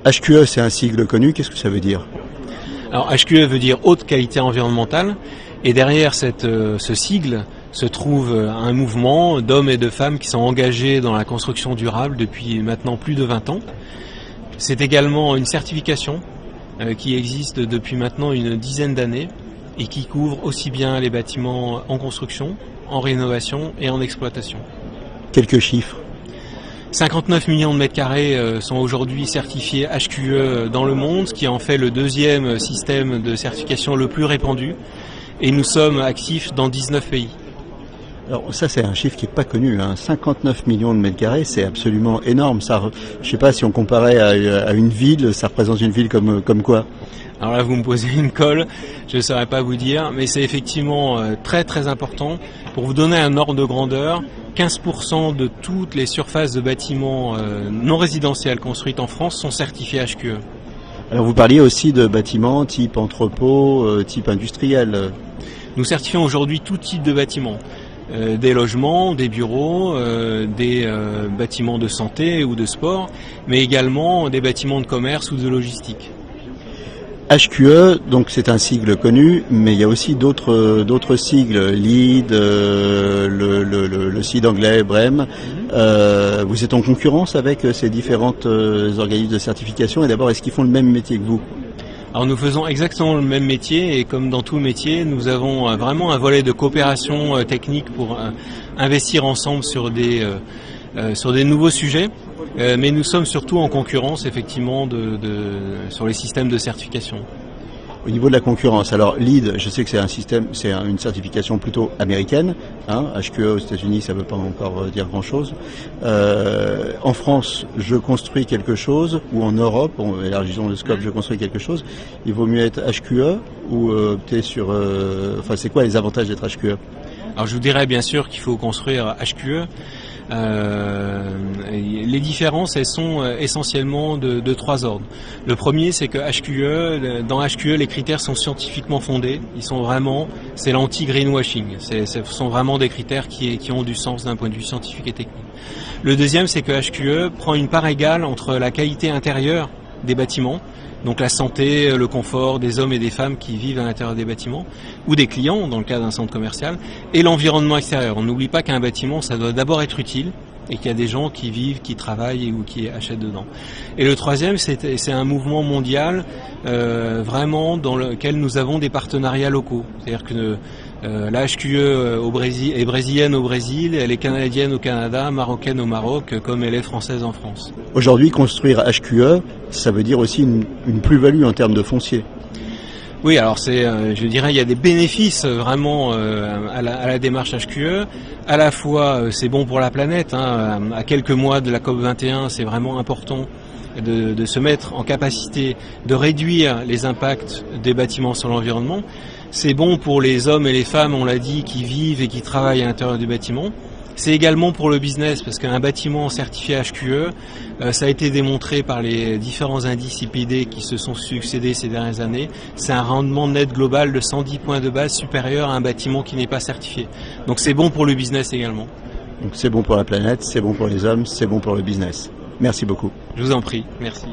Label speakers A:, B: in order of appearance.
A: HQE, c'est un sigle connu, qu'est-ce que ça veut dire?
B: Alors HQE veut dire haute qualité environnementale, et derrière ce sigle se trouve un mouvement d'hommes et de femmes qui sont engagés dans la construction durable depuis maintenant plus de 20 ans. C'est également une certification qui existe depuis maintenant une dizaine d'années et qui couvre aussi bien les bâtiments en construction, en rénovation et en exploitation.
A: Quelques chiffres.
B: 59 millions de mètres carrés sont aujourd'hui certifiés HQE dans le monde, ce qui en fait le deuxième système de certification le plus répandu. Et nous sommes actifs dans 19 pays.
A: Alors ça, c'est un chiffre qui n'est pas connu, hein. 59 millions de mètres carrés, c'est absolument énorme. Ça, je sais pas, si on comparait à une ville, ça représente une ville comme quoi?
B: Alors là, vous me posez une colle, je ne saurais pas vous dire, mais c'est effectivement très très important. Pour vous donner un ordre de grandeur, 15% de toutes les surfaces de bâtiments non résidentiels construites en France sont certifiées HQE.
A: Alors vous parliez aussi de bâtiments type entrepôt, type industriel.
B: Nous certifions aujourd'hui tout type de bâtiments. Des logements, des bureaux, des bâtiments de santé ou de sport, mais également des bâtiments de commerce ou de logistique.
A: HQE, donc c'est un sigle connu, mais il y a aussi d'autres sigles, LEED, le sigle anglais, BREEAM. Vous êtes en concurrence avec ces différentes organismes de certification, et d'abord, est-ce qu'ils font le même métier que vous?
B: Alors nous faisons exactement le même métier, et comme dans tout métier, nous avons vraiment un volet de coopération technique pour investir ensemble sur des nouveaux sujets. Mais nous sommes surtout en concurrence effectivement sur les systèmes de certification.
A: Au niveau de la concurrence, alors LEED, je sais que c'est une certification plutôt américaine, hein. HQE aux États-Unis, ça ne veut pas encore dire grand-chose. En France, je construis quelque chose, ou en Europe, élargissons le scope, je construis quelque chose. Il vaut mieux être HQE ou opter sur, c'est quoi les avantages d'être HQE?
B: Alors je vous dirais bien sûr qu'il faut construire HQE. Les différences, elles sont essentiellement de trois ordres. Le premier, c'est que dans HQE, les critères sont scientifiquement fondés. C'est l'anti-greenwashing. Ce sont vraiment des critères qui ont du sens d'un point de vue scientifique et technique. Le deuxième, c'est que HQE prend une part égale entre la qualité intérieure des bâtiments, donc la santé, le confort des hommes et des femmes qui vivent à l'intérieur des bâtiments, ou des clients dans le cas d'un centre commercial, et l'environnement extérieur. On n'oublie pas qu'un bâtiment, ça doit d'abord être utile, et qu'il y a des gens qui vivent, qui travaillent ou qui achètent dedans. Et le troisième, c'est un mouvement mondial vraiment dans lequel nous avons des partenariats locaux. C'est-à-dire que la HQE est brésilienne au Brésil, elle est canadienne au Canada, marocaine au Maroc, comme elle est française en France.
A: Aujourd'hui, construire HQE, ça veut dire aussi une plus-value en termes de foncier.
B: Oui, alors je dirais, il y a des bénéfices vraiment à la démarche HQE. À la fois, c'est bon pour la planète, hein. À quelques mois de la COP21, c'est vraiment important de se mettre en capacité de réduire les impacts des bâtiments sur l'environnement. C'est bon pour les hommes et les femmes, on l'a dit, qui vivent et qui travaillent à l'intérieur du bâtiment. C'est également pour le business, parce qu'un bâtiment certifié HQE, ça a été démontré par les différents indices IPD qui se sont succédés ces dernières années, c'est un rendement net global de 110 points de base supérieur à un bâtiment qui n'est pas certifié. Donc c'est bon pour le business également.
A: Donc c'est bon pour la planète, c'est bon pour les hommes, c'est bon pour le business. Merci beaucoup.
B: Je vous en prie, merci.